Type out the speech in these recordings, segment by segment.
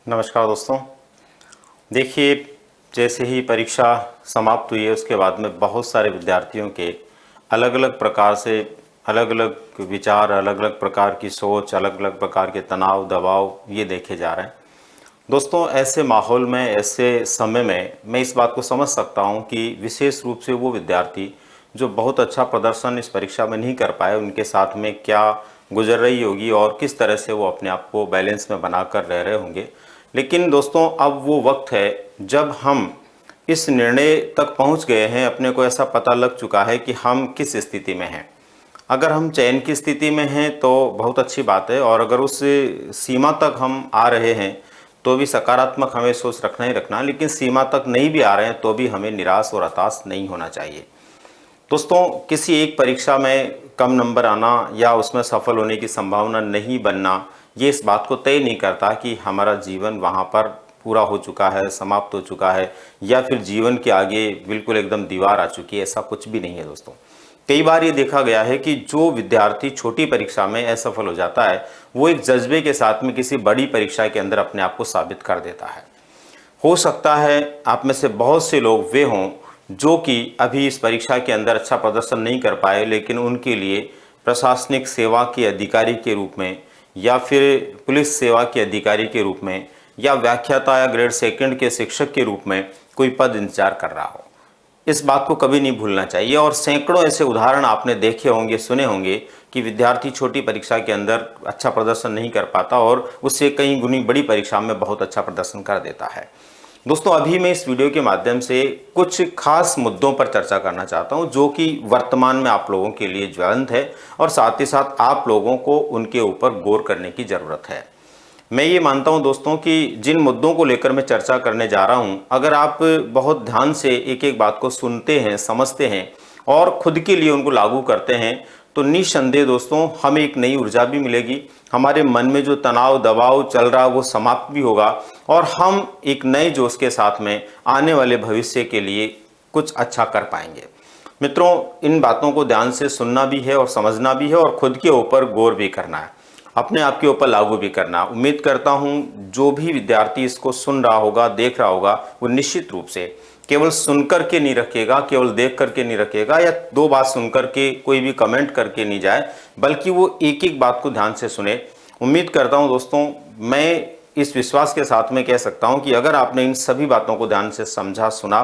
नमस्कार दोस्तों। देखिए, जैसे ही परीक्षा समाप्त हुई है उसके बाद में बहुत सारे विद्यार्थियों के अलग अलग प्रकार से अलग अलग विचार, अलग अलग प्रकार की सोच, अलग अलग प्रकार के तनाव दबाव ये देखे जा रहे हैं। दोस्तों, ऐसे माहौल में, ऐसे समय में मैं इस बात को समझ सकता हूँ कि विशेष रूप से वो विद्यार्थी जो बहुत अच्छा प्रदर्शन इस परीक्षा में नहीं कर पाए, उनके साथ में क्या गुजर रही होगी और किस तरह से वो अपने आप को बैलेंस में बनाकर रह रहे होंगे। लेकिन दोस्तों, अब वो वक्त है जब हम इस निर्णय तक पहुंच गए हैं, अपने को ऐसा पता लग चुका है कि हम किस स्थिति में हैं। अगर हम चयन की स्थिति में हैं तो बहुत अच्छी बात है, और अगर उस सीमा तक हम आ रहे हैं तो भी सकारात्मक हमें सोच रखना ही रखना, लेकिन सीमा तक नहीं भी आ रहे हैं तो भी हमें निराश और हताश नहीं होना चाहिए। दोस्तों, किसी एक परीक्षा में कम नंबर आना या उसमें सफल होने की संभावना नहीं बनना, ये इस बात को तय नहीं करता कि हमारा जीवन वहाँ पर पूरा हो चुका है, समाप्त हो चुका है, या फिर जीवन के आगे बिल्कुल एकदम दीवार आ चुकी है। ऐसा कुछ भी नहीं है दोस्तों। कई बार ये देखा गया है कि जो विद्यार्थी छोटी परीक्षा में असफल हो जाता है, वो एक जज्बे के साथ में किसी बड़ी परीक्षा के अंदर अपने आप को साबित कर देता है। हो सकता है आप में से बहुत से लोग वे हों जो कि अभी इस परीक्षा के अंदर अच्छा प्रदर्शन नहीं कर पाए, लेकिन उनके लिए प्रशासनिक सेवा के अधिकारी के रूप में, या फिर पुलिस सेवा के अधिकारी के रूप में, या व्याख्याता या ग्रेड सेकंड के शिक्षक के रूप में कोई पद इंतजार कर रहा हो। इस बात को कभी नहीं भूलना चाहिए। और सैकड़ों ऐसे उदाहरण आपने देखे होंगे, सुने होंगे कि विद्यार्थी छोटी परीक्षा के अंदर अच्छा प्रदर्शन नहीं कर पाता और उससे कई गुनी बड़ी परीक्षा में बहुत अच्छा प्रदर्शन कर देता है। दोस्तों, अभी मैं इस वीडियो के माध्यम से कुछ खास मुद्दों पर चर्चा करना चाहता हूं जो कि वर्तमान में आप लोगों के लिए ज्वलंत है, और साथ ही साथ आप लोगों को उनके ऊपर गौर करने की ज़रूरत है। मैं ये मानता हूं दोस्तों कि जिन मुद्दों को लेकर मैं चर्चा करने जा रहा हूं, अगर आप बहुत ध्यान से एक एक बात को सुनते हैं, समझते हैं और खुद के लिए उनको लागू करते हैं, तो निस्संदेह दोस्तों हमें एक नई ऊर्जा भी मिलेगी। हमारे मन में जो तनाव दबाव चल रहा वो समाप्त भी होगा, और हम एक नए जोश के साथ में आने वाले भविष्य के लिए कुछ अच्छा कर पाएंगे। मित्रों, इन बातों को ध्यान से सुनना भी है और समझना भी है, और खुद के ऊपर गौर भी करना है, अपने आप के ऊपर लागू भी करना। उम्मीद करता हूं जो भी विद्यार्थी इसको सुन रहा होगा, देख रहा होगा, वो निश्चित रूप से केवल सुनकर के नहीं रखेगा, केवल देख करके नहीं रखेगा, या दो बात सुनकर के कोई भी कमेंट करके नहीं जाए, बल्कि वो एक एक बात को ध्यान से सुने। उम्मीद करता हूं दोस्तों, मैं इस विश्वास के साथ में कह सकता हूं कि अगर आपने इन सभी बातों को ध्यान से समझा, सुना,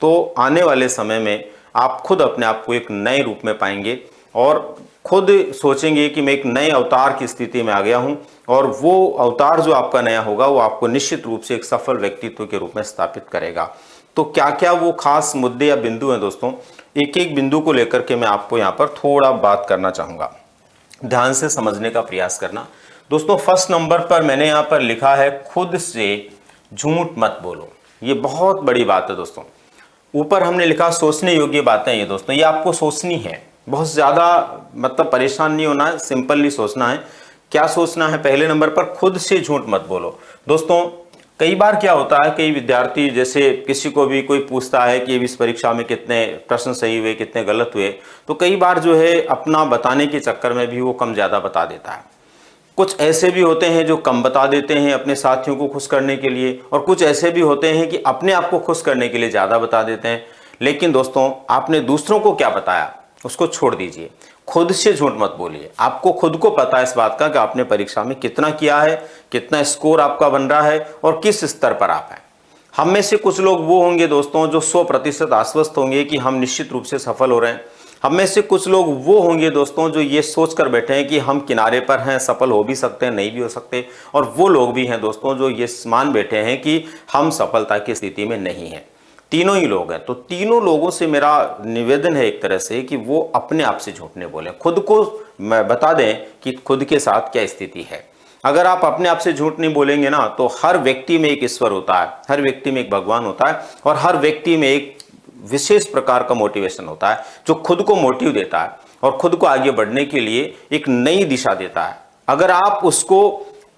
तो आने वाले समय में आप खुद अपने आप को एक नए रूप में पाएंगे और खुद सोचेंगे कि मैं एक नए अवतार की स्थिति में आ गया हूं, और वो अवतार जो आपका नया होगा वो आपको निश्चित रूप से एक सफल व्यक्तित्व के रूप में स्थापित करेगा। तो क्या क्या वो खास मुद्दे या बिंदु हैं दोस्तों, एक एक बिंदु को लेकर के मैं आपको यहाँ पर थोड़ा बात करना चाहूँगा। ध्यान से समझने का प्रयास करना। दोस्तों, फर्स्ट नंबर पर मैंने यहाँ पर लिखा है, खुद से झूठ मत बोलो। ये बहुत बड़ी बात है दोस्तों। ऊपर हमने लिखा सोचने योग्य बातें, ये दोस्तों ये आपको सोचनी है। बहुत ज़्यादा मतलब परेशान नहीं होना है, सिंपली सोचना है। क्या सोचना है? पहले नंबर पर खुद से झूठ मत बोलो। दोस्तों, कई बार क्या होता है, कई विद्यार्थी, जैसे किसी को भी कोई पूछता है कि इस परीक्षा में कितने प्रश्न सही हुए, कितने गलत हुए, तो कई बार जो है अपना बताने के चक्कर में भी वो कम ज़्यादा बता देता है। कुछ ऐसे भी होते हैं जो कम बता देते हैं अपने साथियों को खुश करने के लिए, और कुछ ऐसे भी होते हैं कि अपने आप को खुश करने के लिए ज़्यादा बता देते हैं। लेकिन दोस्तों, आपने दूसरों को क्या बताया उसको छोड़ दीजिए, खुद से झूठ मत बोलिए। आपको खुद को पता है इस बात का कि आपने परीक्षा में कितना किया है, कितना स्कोर आपका बन रहा है और किस स्तर पर आप हैं। हम में से कुछ लोग वो होंगे दोस्तों जो 100% आश्वस्त होंगे कि हम निश्चित रूप से सफल हो रहे हैं। हम में से कुछ लोग वो होंगे दोस्तों जो ये सोच कर बैठे हैं कि हम किनारे पर हैं, सफल हो भी सकते हैं, नहीं भी हो सकते। और वो लोग भी हैं दोस्तों जो ये मान बैठे हैं कि हम सफलता की स्थिति में नहीं हैं। तीनों ही लोग हैं। तो तीनों लोगों से मेरा निवेदन है एक तरह से कि वो अपने आप से झूठ नहीं बोलें, खुद को बता दें कि खुद के साथ क्या स्थिति है। अगर आप अपने आप से झूठ नहीं बोलेंगे ना, तो हर व्यक्ति में एक ईश्वर होता है, हर व्यक्ति में एक भगवान होता है, और हर व्यक्ति में एक विशेष प्रकार का मोटिवेशन होता है जो खुद को मोटिव देता है और खुद को आगे बढ़ने के लिए एक नई दिशा देता है। अगर आप उसको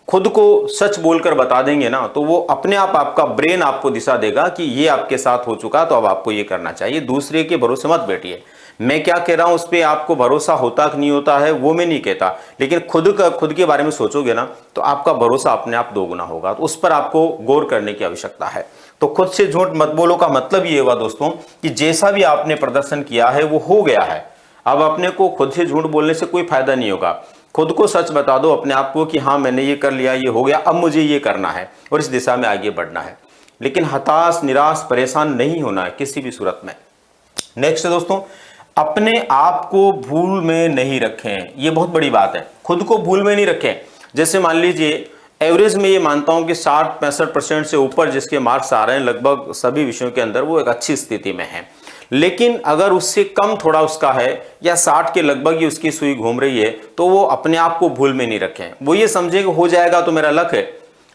खुद को सच बोलकर बता देंगे ना, तो वो अपने आप आपका ब्रेन आपको दिशा देगा कि ये आपके साथ हो चुका, तो अब आपको ये करना चाहिए। दूसरे के भरोसे मत बैठिए। मैं क्या कह रहा हूं उस पर आपको भरोसा होता कि नहीं होता है वो मैं नहीं कहता, लेकिन खुद के बारे में सोचोगे ना तो आपका भरोसा अपने आप दोगुना होगा। तो उस पर आपको गौर करने की आवश्यकता है। तो खुद से झूठ मत बोलो का मतलब ये हुआ दोस्तों कि जैसा भी आपने प्रदर्शन किया है वो हो गया है। अब अपने को खुद से झूठ बोलने से कोई फायदा नहीं होगा। खुद को सच बता दो अपने आप को कि हाँ मैंने ये कर लिया, ये हो गया, अब मुझे ये करना है और इस दिशा में आगे बढ़ना है। लेकिन हताश, निराश, परेशान नहीं होना है किसी भी सूरत में। नेक्स्ट है दोस्तों, अपने आप को भूल में नहीं रखें। ये बहुत बड़ी बात है, खुद को भूल में नहीं रखें। जैसे मान लीजिए एवरेज में ये मानता हूं कि 60-65% से ऊपर जिसके मार्क्स आ रहे हैं लगभग सभी विषयों के अंदर, वो एक अच्छी स्थिति में है। लेकिन अगर उससे कम थोड़ा उसका है या 60 के लगभग ही उसकी सुई घूम रही है, तो वो अपने आप को भूल में नहीं रखें। वो ये समझे कि हो जाएगा तो मेरा लक है,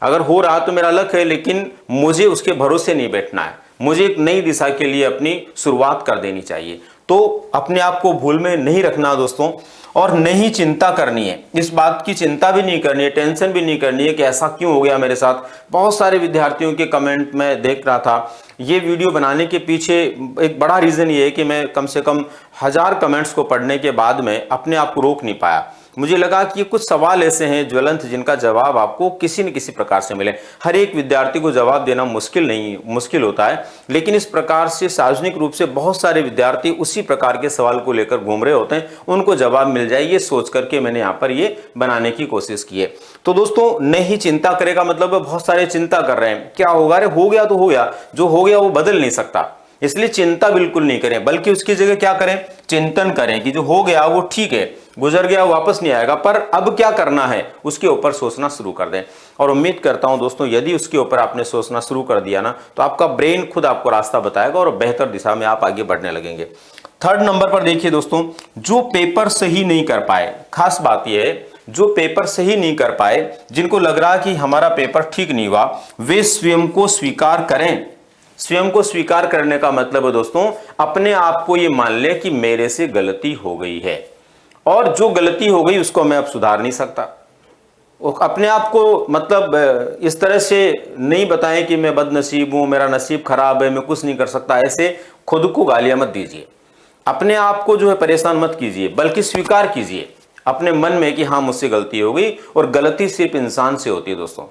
अगर हो रहा तो मेरा लक है, लेकिन मुझे उसके भरोसे नहीं बैठना है, मुझे एक नई दिशा के लिए अपनी शुरुआत कर देनी चाहिए। तो अपने आप को भूल में नहीं रखना दोस्तों, और नहीं चिंता करनी है। इस बात की चिंता भी नहीं करनी है, टेंशन भी नहीं करनी है कि ऐसा क्यों हो गया मेरे साथ। बहुत सारे विद्यार्थियों के कमेंट में देख रहा था। ये वीडियो बनाने के पीछे एक बड़ा रीज़न ये है कि मैं कम से कम 1000 कमेंट्स को पढ़ने के बाद में अपने आप को रोक नहीं पाया। मुझे लगा कि कुछ सवाल ऐसे हैं ज्वलंत जिनका जवाब आपको किसी न किसी प्रकार से मिले। हर एक विद्यार्थी को जवाब देना मुश्किल होता है, लेकिन इस प्रकार से सार्वजनिक रूप से बहुत सारे विद्यार्थी उसी प्रकार के सवाल को लेकर घूम रहे होते हैं, उनको जवाब मिल जाए ये सोच करके मैंने यहाँ पर ये बनाने की कोशिश की है। तो दोस्तों नहीं चिंता करेगा मतलब बहुत सारे चिंता कर रहे हैं, क्या होगा, अरे हो गया तो हो गया, जो हो गया वो बदल नहीं सकता, इसलिए चिंता बिल्कुल नहीं करें, बल्कि उसकी जगह क्या करें, चिंतन करें कि जो हो गया वो ठीक है, गुजर गया वापस नहीं आएगा, पर अब क्या करना है उसके ऊपर सोचना शुरू कर दें। और उम्मीद करता हूं दोस्तों यदि उसके ऊपर आपने सोचना शुरू कर दिया ना तो आपका ब्रेन खुद आपको रास्ता बताएगा और बेहतर दिशा में आप आगे बढ़ने लगेंगे। थर्ड नंबर पर देखिए दोस्तों, जो पेपर सही नहीं कर पाए, खास बात यह है जो पेपर सही नहीं कर पाए, जिनको लग रहा कि हमारा पेपर ठीक नहीं हुआ, वे स्वयं को स्वीकार करें। स्वयं को स्वीकार करने का मतलब है दोस्तों अपने आप को ये मान ले कि मेरे से गलती हो गई है और जो गलती हो गई उसको मैं अब सुधार नहीं सकता। अपने आप को मतलब इस तरह से नहीं बताएं कि मैं बदनसीब हूं, मेरा नसीब खराब है, मैं कुछ नहीं कर सकता। ऐसे खुद को गालियां मत दीजिए, अपने आप को जो है परेशान मत कीजिए, बल्कि स्वीकार कीजिए अपने मन में कि हाँ मुझसे गलती हो गई। और गलती सिर्फ इंसान से होती है दोस्तों,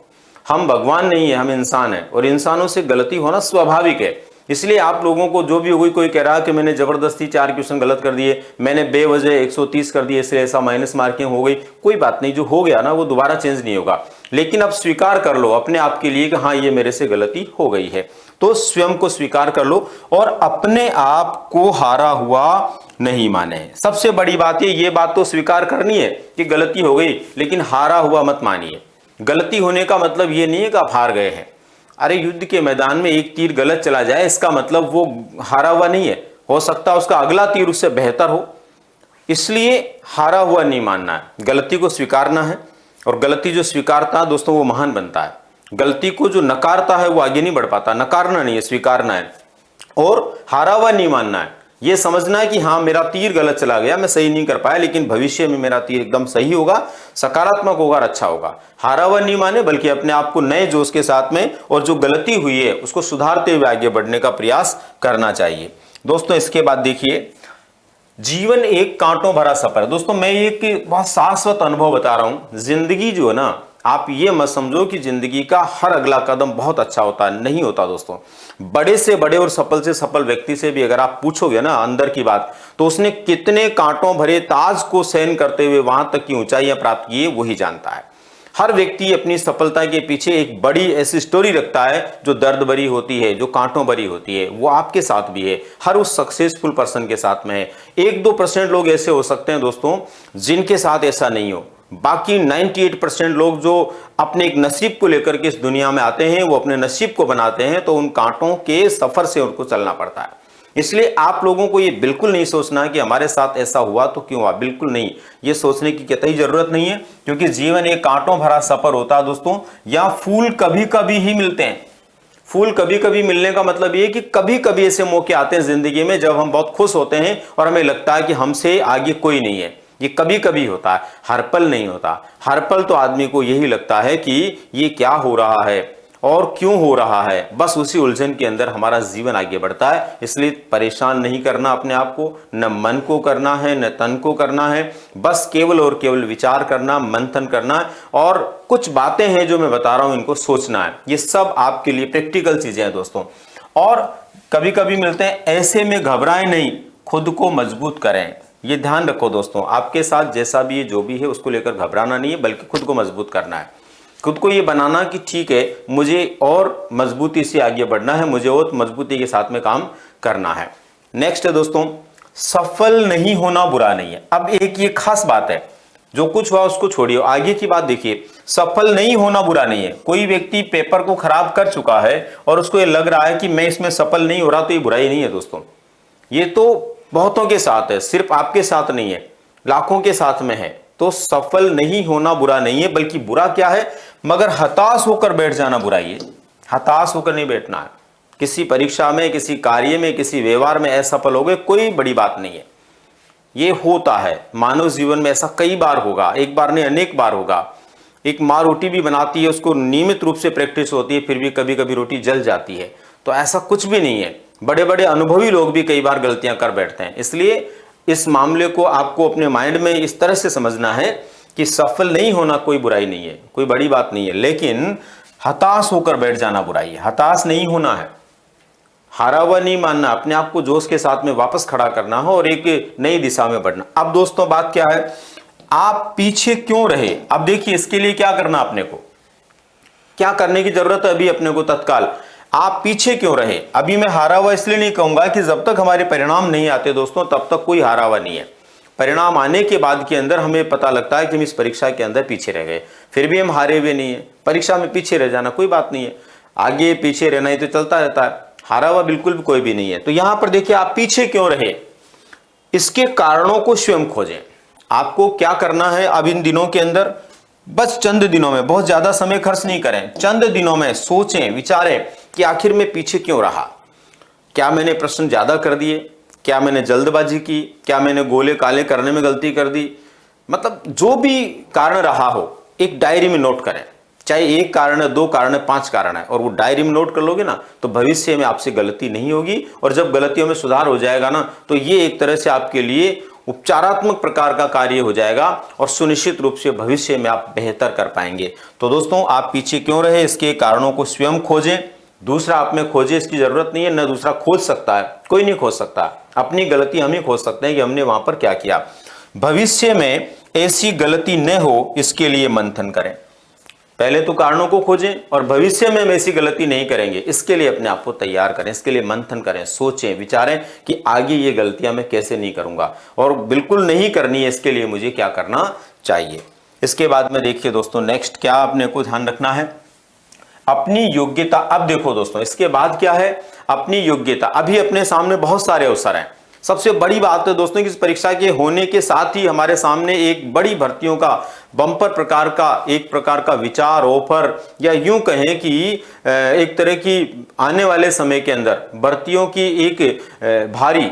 हम भगवान नहीं है, हम इंसान हैं और इंसानों से गलती होना स्वाभाविक है। इसलिए आप लोगों को जो भी हो गई, कोई कह रहा है कि मैंने जबरदस्ती 4 क्वेश्चन गलत कर दिए, मैंने बेवजह 130 कर दिए, इसलिए ऐसा माइनस मार्किंग हो गई, कोई बात नहीं, जो हो गया ना वो दोबारा चेंज नहीं होगा। लेकिन अब स्वीकार कर लो अपने आप के लिए कि हाँ ये मेरे से गलती हो गई है। तो स्वयं को स्वीकार कर लो और अपने आप को हारा हुआ नहीं माने। सबसे बड़ी बात ये बात तो स्वीकार करनी है कि गलती हो गई, लेकिन हारा हुआ मत मानिए। गलती होने का मतलब ये नहीं है कि आप हार गए हैं। अरे युद्ध के मैदान में एक तीर गलत चला जाए इसका मतलब वो हारा हुआ नहीं है, हो सकता है उसका अगला तीर उससे बेहतर हो। इसलिए हारा हुआ नहीं मानना है, गलती को स्वीकारना है। और गलती जो स्वीकारता है दोस्तों वो महान बनता है। गलती को जो नकारता है वो आगे नहीं बढ़ पाता। नकारना नहीं है, स्वीकारना है। और हारा हुआ नहीं मानना है, ये समझना है कि हाँ मेरा तीर गलत चला गया, मैं सही नहीं कर पाया, लेकिन भविष्य में मेरा तीर एकदम सही होगा, सकारात्मक होगा और अच्छा होगा। हारा हुआ नहीं माने, बल्कि अपने आप को नए जोश के साथ में और जो गलती हुई है उसको सुधारते हुए आगे बढ़ने का प्रयास करना चाहिए। दोस्तों इसके बाद देखिए, जीवन एक कांटों भरा सफर है। दोस्तों मैं एक बहुत शाश्वत अनुभव बता रहा हूं। जिंदगी जो है ना, आप ये मत समझो कि जिंदगी का हर अगला कदम बहुत अच्छा होता है, नहीं होता दोस्तों। बड़े से बड़े और सफल से सफल व्यक्ति से भी अगर आप पूछोगे ना अंदर की बात, तो उसने कितने कांटों भरे ताज को सहन करते हुए वहां तक की ऊंचाइयां प्राप्त की है वही जानता है। हर व्यक्ति अपनी सफलता के पीछे एक बड़ी ऐसी स्टोरी रखता है जो दर्द भरी होती है, जो कांटों भरी होती है। वो आपके साथ भी है, हर उस सक्सेसफुल पर्सन के साथ में है। 1-2% लोग ऐसे हो सकते हैं दोस्तों जिनके साथ ऐसा नहीं हो। बाकी 98% लोग जो अपने एक नसीब को लेकर के इस दुनिया में आते हैं, वो अपने नसीब को बनाते हैं, तो उन कांटों के सफर से उनको चलना पड़ता है। इसलिए आप लोगों को ये बिल्कुल नहीं सोचना कि हमारे साथ ऐसा हुआ तो क्यों हुआ, बिल्कुल नहीं। ये सोचने की कतई जरूरत नहीं है, क्योंकि जीवन एक कांटों भरा सफर होता है दोस्तों। या फूल कभी कभी ही मिलते हैं। फूल कभी कभी मिलने का मतलब ये कि कभी कभी ऐसे मौके आते हैं जिंदगी में जब हम बहुत खुश होते हैं और हमें लगता है कि हमसे आगे कोई नहीं है। ये कभी कभी होता है, हर पल नहीं होता। हर पल तो आदमी को यही लगता है कि ये क्या हो रहा है, और क्यों हो रहा है, बस उसी उलझन के अंदर हमारा जीवन आगे बढ़ता है। इसलिए परेशान नहीं करना अपने आप को, न मन को करना है न तन को करना है, बस केवल और केवल विचार करना, मंथन करना है। और कुछ बातें हैं जो मैं बता रहा हूं, इनको सोचना है। ये सब आपके लिए प्रैक्टिकल चीजें हैं दोस्तों। और कभी कभी मिलते हैं, ऐसे में घबराएं नहीं, खुद को मजबूत करें। ये ध्यान रखो दोस्तों, आपके साथ जैसा भी है जो भी है उसको लेकर घबराना नहीं है, बल्कि खुद को मजबूत करना है। खुद को ये बनाना कि ठीक है, मुझे और मजबूती से आगे बढ़ना है, मुझे और मजबूती के साथ में काम करना है। नेक्स्ट है दोस्तों, सफल नहीं होना बुरा नहीं है। अब एक ये खास बात है, जो कुछ हुआ उसको छोड़िए, आगे की बात देखिए। सफल नहीं होना बुरा नहीं है। कोई व्यक्ति पेपर को खराब कर चुका है और उसको ये लग रहा है कि मैं इसमें सफल नहीं हो रहा, तो ये बुराई नहीं है दोस्तों। ये तो बहुतों के साथ है, सिर्फ आपके साथ नहीं है, लाखों के साथ में है। तो सफल नहीं होना बुरा नहीं है, बल्कि बुरा क्या है, मगर हताश होकर बैठ जाना बुराई है। हताश होकर नहीं बैठना है। किसी परीक्षा में, किसी कार्य में, किसी व्यवहार में असफल हो गए, कोई बड़ी बात नहीं है। ये होता है मानव जीवन में, ऐसा कई बार होगा, एक बार नहीं अनेक बार होगा। एक माँ रोटी भी बनाती है, उसको नियमित रूप से प्रैक्टिस होती है, फिर भी कभी कभी रोटी जल जाती है। तो ऐसा कुछ भी नहीं है। बड़े बड़े अनुभवी लोग भी कई बार गलतियां कर बैठते हैं। इसलिए इस मामले को आपको अपने माइंड में इस तरह से समझना है कि सफल नहीं होना कोई बुराई नहीं है, कोई बड़ी बात नहीं है, लेकिन हताश होकर बैठ जाना बुराई है। हताश नहीं होना है, हारा हुआ नहीं मानना, अपने आप को जोश के साथ में वापस खड़ा करना हो और एक नई दिशा में बढ़ना। अब दोस्तों बात क्या है, आप पीछे क्यों रहे। अब देखिए, इसके लिए क्या करना, अपने को क्या करने की जरूरत है अभी अपने को तत्काल। आप पीछे क्यों रहे। अभी मैं हारा हुआ इसलिए नहीं कहूंगा कि जब तक हमारे परिणाम नहीं आते दोस्तों, तब तक कोई हारा हुआ नहीं है। परिणाम आने के बाद के अंदर हमें पता लगता है कि हम इस परीक्षा के अंदर पीछे रह गए, फिर भी हम हारे हुए नहीं है। परीक्षा में पीछे रह जाना कोई बात नहीं है, आगे पीछे रहना ही तो चलता रहता है, हारा हुआ बिल्कुल भी कोई भी नहीं है। तो यहां पर देखिए, आप पीछे क्यों रहे, इसके कारणों को स्वयं खोजें। आपको क्या करना है अब इन दिनों के अंदर, बस चंद दिनों में, बहुत ज्यादा समय खर्च नहीं करें, चंद दिनों में सोचें, विचारें कि आखिर मैं पीछे क्यों रहा। क्या मैंने प्रश्न ज्यादा कर दिए, क्या मैंने जल्दबाजी की, क्या मैंने गोले काले करने में गलती कर दी। मतलब जो भी कारण रहा हो, एक डायरी में नोट करें। चाहे एक कारण है, दो कारण है, 5 कारण है, और वो डायरी में नोट कर लोगे ना, तो भविष्य में आपसे गलती नहीं होगी। और जब गलतियों में सुधार हो जाएगा ना, तो ये एक तरह से आपके लिए उपचारात्मक प्रकार का कार्य हो जाएगा और सुनिश्चित रूप से भविष्य में आप बेहतर कर पाएंगे। तो दोस्तों, आप पीछे क्यों रहे, इसके कारणों को स्वयं खोजें। दूसरा आप में खोजे, इसकी जरूरत नहीं है, न दूसरा खोज सकता है, कोई नहीं खोज सकता। अपनी गलती हम ही खोज सकते हैं कि हमने वहां पर क्या किया। भविष्य में ऐसी गलती न हो, इसके लिए मंथन करें। पहले तो कारणों को खोजें और भविष्य में हम ऐसी गलती नहीं करेंगे, इसके लिए अपने आप को तैयार करें, इसके लिए मंथन करें, सोचें, विचारें कि आगे ये गलतियां मैं कैसे नहीं करूंगा, और बिल्कुल नहीं करनी है, इसके लिए मुझे क्या करना चाहिए। इसके बाद में देखिए दोस्तों, नेक्स्ट क्या अपने को ध्यान रखना है, अपनी योग्यता। अब देखो दोस्तों, इसके बाद क्या है, अपनी योग्यता। अभी अपने सामने बहुत सारे अवसर हैं। सबसे बड़ी बात है दोस्तों कि इस परीक्षा के होने के साथ ही हमारे सामने एक बड़ी भर्तियों का बम्पर प्रकार का, एक प्रकार का विचार, ऑफर, या यूं कहें कि एक तरह की आने वाले समय के अंदर भर्तियों की एक भारी,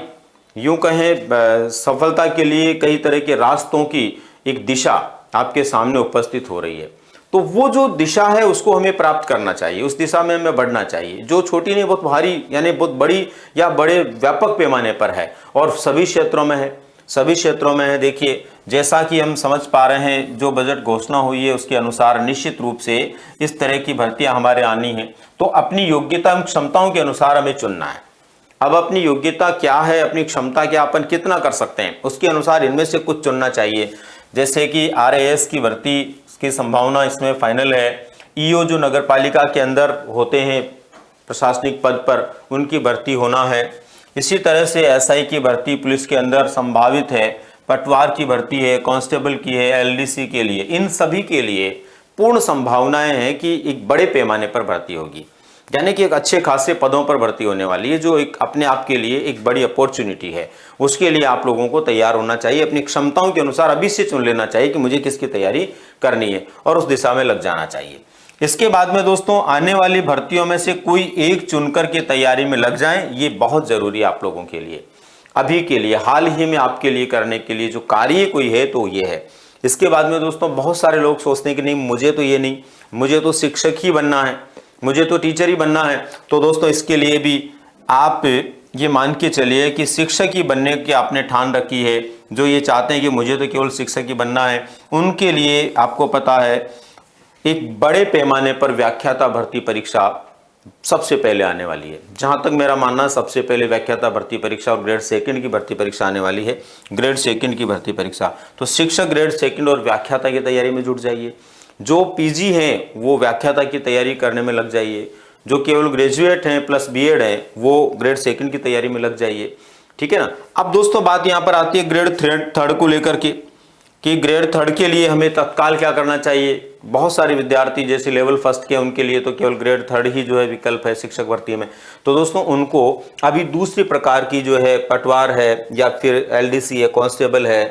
यूं कहें सफलता के लिए कई तरह के रास्तों की एक दिशा आपके सामने उपस्थित हो रही है। तो वो जो दिशा है उसको हमें प्राप्त करना चाहिए, उस दिशा में हमें बढ़ना चाहिए, जो छोटी नहीं बहुत भारी, यानी बहुत बड़ी या बड़े व्यापक पैमाने पर है और सभी क्षेत्रों में है, सभी क्षेत्रों में है। देखिए, जैसा कि हम समझ पा रहे हैं, जो बजट घोषणा हुई है उसके अनुसार निश्चित रूप से इस तरह की भर्तियां हमारे आनी है। तो अपनी योग्यता एवं क्षमताओं के अनुसार हमें चुनना है। अब अपनी योग्यता क्या है, अपनी क्षमता क्या, अपन कितना कर सकते हैं, उसके अनुसार इनमें से कुछ चुनना चाहिए। जैसे कि RAS की भर्ती की संभावना इसमें फाइनल है। EO जो नगर पालिका के अंदर होते हैं प्रशासनिक पद पर, उनकी भर्ती होना है। इसी तरह से SI की भर्ती पुलिस के अंदर संभावित है, पटवार की भर्ती है, कांस्टेबल की है, LDC के लिए, इन सभी के लिए पूर्ण संभावनाएं हैं कि एक बड़े पैमाने पर भर्ती होगी, यानी कि एक अच्छे खासे पदों पर भर्ती होने वाली है, जो एक अपने आप के लिए एक बड़ी अपॉर्चुनिटी है। उसके लिए आप लोगों को तैयार होना चाहिए, अपनी क्षमताओं के अनुसार अभी से चुन लेना चाहिए कि मुझे किसकी तैयारी करनी है और उस दिशा में लग जाना चाहिए। इसके बाद में दोस्तों, आने वाली भर्तियों में से कोई एक चुनकर के तैयारी में लग जाएं, ये बहुत जरूरी है आप लोगों के लिए, अभी के लिए, हाल ही में आपके लिए करने के लिए जो कार्य कोई है तो ये है। इसके बाद में दोस्तों, बहुत सारे लोग सोचते हैं कि नहीं, मुझे तो ये नहीं, मुझे तो शिक्षक ही बनना है, मुझे तो टीचर ही बनना है। तो दोस्तों इसके लिए भी आप ये मान के चलिए कि शिक्षक ही बनने की आपने ठान रखी है। जो ये चाहते हैं कि मुझे तो केवल शिक्षक ही बनना है, उनके लिए आपको पता है एक बड़े पैमाने पर व्याख्याता भर्ती परीक्षा सबसे पहले आने वाली है। जहां तक मेरा मानना है सबसे पहले व्याख्याता भर्ती परीक्षा और ग्रेड सेकंड की भर्ती परीक्षा आने वाली है। ग्रेड सेकंड की भर्ती परीक्षा, तो शिक्षक ग्रेड सेकंड और व्याख्याता की तैयारी में जुट जाइए। जो पीजी हैं वो व्याख्याता की तैयारी करने में लग जाइए। जो केवल ग्रेजुएट हैं प्लस बीएड हैं वो ग्रेड सेकंड की तैयारी में लग जाइए, ठीक है ना। अब दोस्तों बात यहाँ पर आती है ग्रेड थर्ड को लेकर के कि ग्रेड थर्ड के लिए हमें तत्काल क्या करना चाहिए। बहुत सारे विद्यार्थी जैसे लेवल फर्स्ट के उनके लिए तो केवल ग्रेड थर्ड ही जो है विकल्प है शिक्षक भर्ती में। तो दोस्तों उनको अभी दूसरी प्रकार की जो है पटवार है या फिर एलडीसी है, कांस्टेबल है,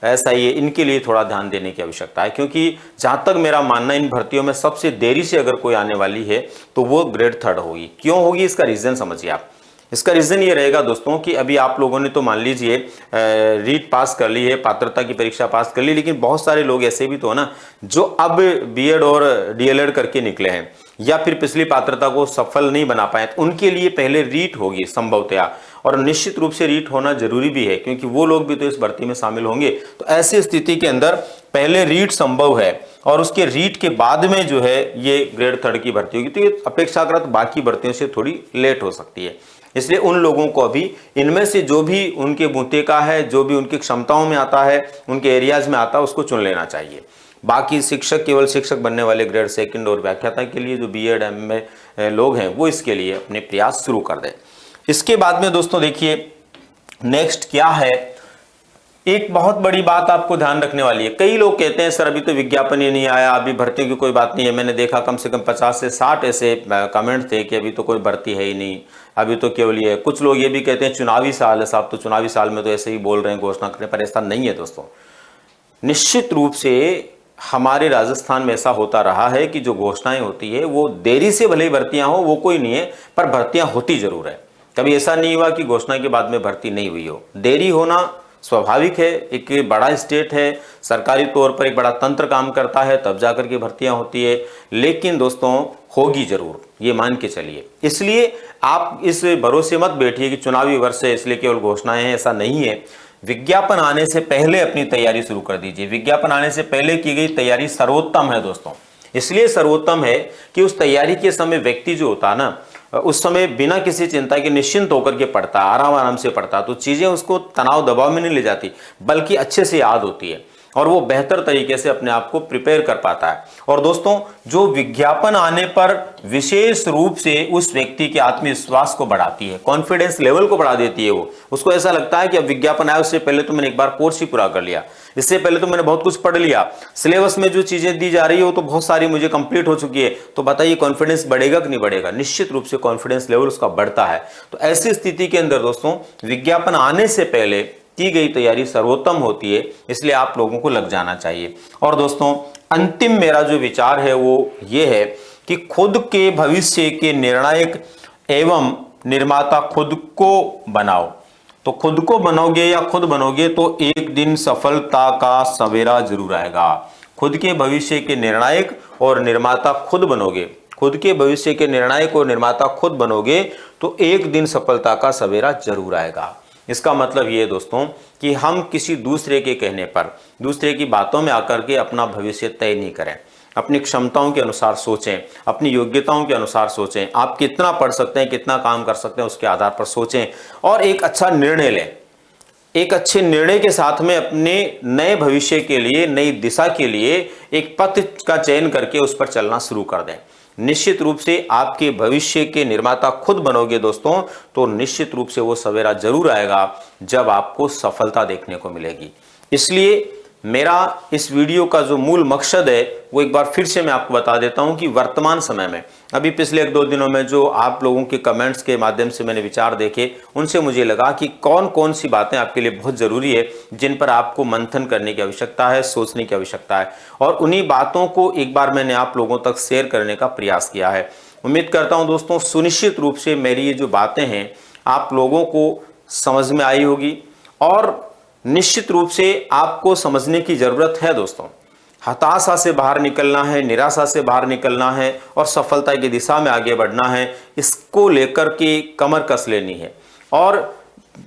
एसआई है, इनके लिए थोड़ा ध्यान देने की आवश्यकता है। क्योंकि जहां तक मेरा मानना है इन भर्तियों में सबसे देरी से अगर कोई आने वाली है तो वो ग्रेड थर्ड होगी। क्यों होगी इसका रीजन समझिए आप। इसका रीजन ये रहेगा दोस्तों कि अभी आप लोगों ने तो मान लीजिए रीट पास कर ली है, पात्रता की परीक्षा पास कर ली, लेकिन बहुत सारे लोग ऐसे भी तो है ना जो अब बीएड और डीएलएड करके निकले हैं या फिर पिछली पात्रता को सफल नहीं बना पाए, तो उनके लिए पहले रीट होगी संभवतया। और निश्चित रूप से रीट होना जरूरी भी है क्योंकि वो लोग भी तो इस भर्ती में शामिल होंगे। तो ऐसी स्थिति के अंदर पहले रीट संभव है और उसके रीट के बाद में जो है ये ग्रेड थर्ड की भर्ती होगी। तो ये अपेक्षाकृत बाकी भर्तियों से थोड़ी लेट हो सकती है। इसलिए उन लोगों को अभी इनमें से जो भी उनके बूते का है, जो भी उनकी क्षमताओं में आता है, उनके एरियाज में आता है, उसको चुन लेना चाहिए। बाकी शिक्षक केवल शिक्षक बनने वाले ग्रेड सेकंड और व्याख्याता के लिए जो बीएड एमए लोग हैं वो इसके लिए अपने प्रयास शुरू कर दें। इसके बाद में दोस्तों देखिए नेक्स्ट क्या है, एक बहुत बड़ी बात आपको ध्यान रखने वाली है। कई लोग कहते हैं सर अभी तो विज्ञापन ही नहीं आया, अभी भर्तियों की कोई बात नहीं है। मैंने देखा कम से कम 50 से 60 ऐसे कमेंट थे कि अभी तो कोई भर्ती है ही नहीं, अभी तो केवल ये। कुछ लोग ये भी कहते हैं चुनावी साल है साहब, तो चुनावी साल में तो ऐसे ही बोल रहे हैं घोषणा करने पर। ऐसा नहीं है दोस्तों। निश्चित रूप से हमारे राजस्थान में ऐसा होता रहा है कि जो घोषणाएं होती है वो देरी से भले ही भर्तियां हो वो कोई नहीं है, पर भर्तियां होती जरूर है। कभी ऐसा नहीं हुआ कि घोषणा के बाद में भर्ती नहीं हुई हो। देरी होना स्वाभाविक है, एक बड़ा स्टेट है, सरकारी तौर पर एक बड़ा तंत्र काम करता है, तब जाकर के भर्तियां होती है। लेकिन दोस्तों होगी जरूर, ये मान के चलिए। इसलिए आप इस भरोसे मत बैठिए कि चुनावी वर्ष है इसलिए केवल घोषणाएं हैं, ऐसा नहीं है। विज्ञापन आने से पहले अपनी तैयारी शुरू कर दीजिए। विज्ञापन आने से पहले की गई तैयारी सर्वोत्तम है दोस्तों। इसलिए सर्वोत्तम है कि उस तैयारी के समय व्यक्ति जो होता है ना, उस समय बिना किसी चिंता के निश्चिंत होकर के पढ़ता, आराम से पढ़ता, तो चीजें उसको तनाव दबाव में नहीं ले जाती, बल्कि अच्छे से याद होती है और वो बेहतर तरीके से अपने आप को प्रिपेयर कर पाता है। और दोस्तों जो विज्ञापन आने पर विशेष रूप से उस व्यक्ति के आत्मविश्वास को बढ़ाती है, कॉन्फिडेंस लेवल को बढ़ा देती है। वो उसको ऐसा लगता है कि अब विज्ञापन आया, उससे पहले तो मैंने एक बार कोर्स ही पूरा कर लिया, इससे पहले तो मैंने बहुत कुछ पढ़ लिया, सिलेबस में जो चीजें दी जा रही है वो तो बहुत सारी मुझे कंप्लीट हो चुकी है। तो बताइए कॉन्फिडेंस बढ़ेगा कि नहीं बढ़ेगा? निश्चित रूप से कॉन्फिडेंस लेवल उसका बढ़ता है। तो ऐसी स्थिति के अंदर दोस्तों विज्ञापन आने से पहले की गई तैयारी सर्वोत्तम होती है, इसलिए आप लोगों को लग जाना चाहिए। और दोस्तों अंतिम मेरा जो विचार है वो ये है कि खुद के भविष्य के निर्णायक एवं निर्माता खुद को बनाओ। तो खुद को बनोगे या खुद बनोगे तो एक दिन सफलता का सवेरा जरूर आएगा। खुद के भविष्य के निर्णायक और निर्माता खुद बनोगे, खुद के भविष्य के निर्णायक और निर्माता खुद बनोगे तो एक दिन सफलता का सवेरा जरूर आएगा। इसका मतलब ये दोस्तों कि हम किसी दूसरे के कहने पर, दूसरे की बातों में आकर के अपना भविष्य तय नहीं करें। अपनी क्षमताओं के अनुसार सोचें, अपनी योग्यताओं के अनुसार सोचें। आप कितना पढ़ सकते हैं, कितना काम कर सकते हैं, उसके आधार पर सोचें और एक अच्छा निर्णय लें। एक अच्छे निर्णय के साथ में अपने नए भविष्य के लिए, नई दिशा के लिए एक पथ का चयन करके उस पर चलना शुरू कर दें। निश्चित रूप से आपके भविष्य के निर्माता खुद बनोगे दोस्तों, तो निश्चित रूप से वो सवेरा जरूर आएगा जब आपको सफलता देखने को मिलेगी। इसलिए मेरा इस वीडियो का जो मूल मकसद है वो एक बार फिर से मैं आपको बता देता हूं कि वर्तमान समय में अभी पिछले 1-2 दिनों में जो आप लोगों के कमेंट्स के माध्यम से मैंने विचार देखे, उनसे मुझे लगा कि कौन कौन सी बातें आपके लिए बहुत ज़रूरी है, जिन पर आपको मंथन करने की आवश्यकता है, सोचने की आवश्यकता है। और उन्हीं बातों को एक बार मैंने आप लोगों तक शेयर करने का प्रयास किया है। उम्मीद करता हूँ दोस्तों सुनिश्चित रूप से मेरी ये जो बातें हैं आप लोगों को समझ में आई होगी और निश्चित रूप से आपको समझने की ज़रूरत है दोस्तों। हताशा से बाहर निकलना है, निराशा से बाहर निकलना है और सफलता की दिशा में आगे बढ़ना है, इसको लेकर के कमर कस लेनी है। और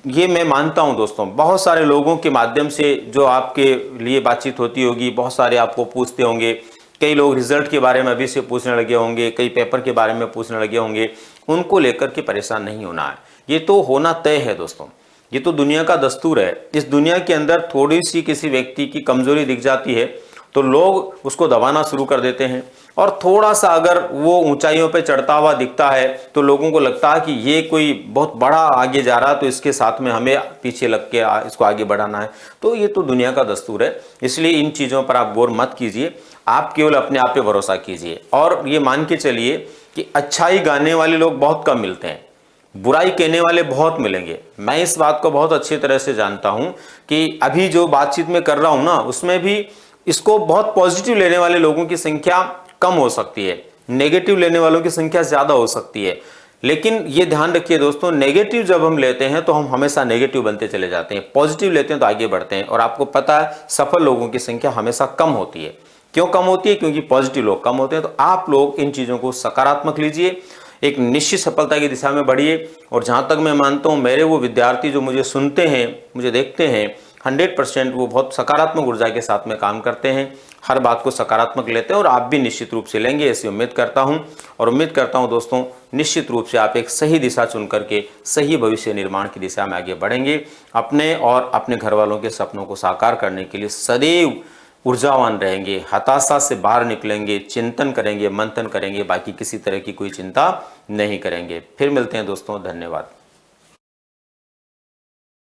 ये मैं मानता हूं दोस्तों, बहुत सारे लोगों के माध्यम से जो आपके लिए बातचीत होती होगी, बहुत सारे आपको पूछते होंगे, कई लोग रिजल्ट के बारे में अभी से पूछने लगे होंगे, कई पेपर के बारे में पूछने लगे होंगे, उनको लेकर के परेशान नहीं होना है। ये तो होना तय है दोस्तों, ये तो दुनिया का दस्तूर है। इस दुनिया के अंदर थोड़ी सी किसी व्यक्ति की कमजोरी दिख जाती है तो लोग उसको दबाना शुरू कर देते हैं, और थोड़ा सा अगर वो ऊंचाइयों पे चढ़ता हुआ दिखता है तो लोगों को लगता है कि ये कोई बहुत बड़ा आगे जा रहा है, तो इसके साथ में हमें पीछे लग के इसको आगे बढ़ाना है। तो ये तो दुनिया का दस्तूर है, इसलिए इन चीज़ों पर आप गौर मत कीजिए, आप केवल अपने आप पे भरोसा कीजिए। और ये मान के चलिए कि अच्छाई गाने वाले लोग बहुत कम मिलते हैं, बुराई कहने वाले बहुत मिलेंगे। मैं इस बात को बहुत अच्छी तरह से जानता हूं कि अभी जो बातचीत में कर रहा हूं ना, उसमें भी इसको बहुत पॉजिटिव लेने वाले लोगों की संख्या कम हो सकती है, नेगेटिव लेने वालों की संख्या ज्यादा हो सकती है। लेकिन ये ध्यान रखिए दोस्तों, नेगेटिव जब हम लेते हैं तो हम हमेशा नेगेटिव बनते चले जाते हैं, पॉजिटिव लेते हैं तो आगे बढ़ते हैं। और आपको पता है सफल लोगों की संख्या हमेशा कम होती है। क्यों कम होती है? क्योंकि पॉजिटिव लोग कम होते हैं। तो आप लोग इन चीजों को सकारात्मक लीजिए, एक निश्चित सफलता की दिशा में बढ़िए। और जहां तक मैं मानता हूं, मेरे वो विद्यार्थी जो मुझे सुनते हैं, मुझे देखते हैं, 100% वो बहुत सकारात्मक ऊर्जा के साथ में काम करते हैं, हर बात को सकारात्मक लेते हैं, और आप भी निश्चित रूप से लेंगे ऐसी उम्मीद करता हूं। और उम्मीद करता हूं दोस्तों, निश्चित रूप से आप एक सही दिशा चुन करके सही भविष्य निर्माण की दिशा में आगे बढ़ेंगे, अपने और अपने घर वालों के सपनों को साकार करने के लिए सदैव ऊर्जावान रहेंगे, हताशा से बाहर निकलेंगे, चिंतन करेंगे, मंथन करेंगे, बाकी किसी तरह की कोई चिंता नहीं करेंगे। फिर मिलते हैं दोस्तों, धन्यवाद।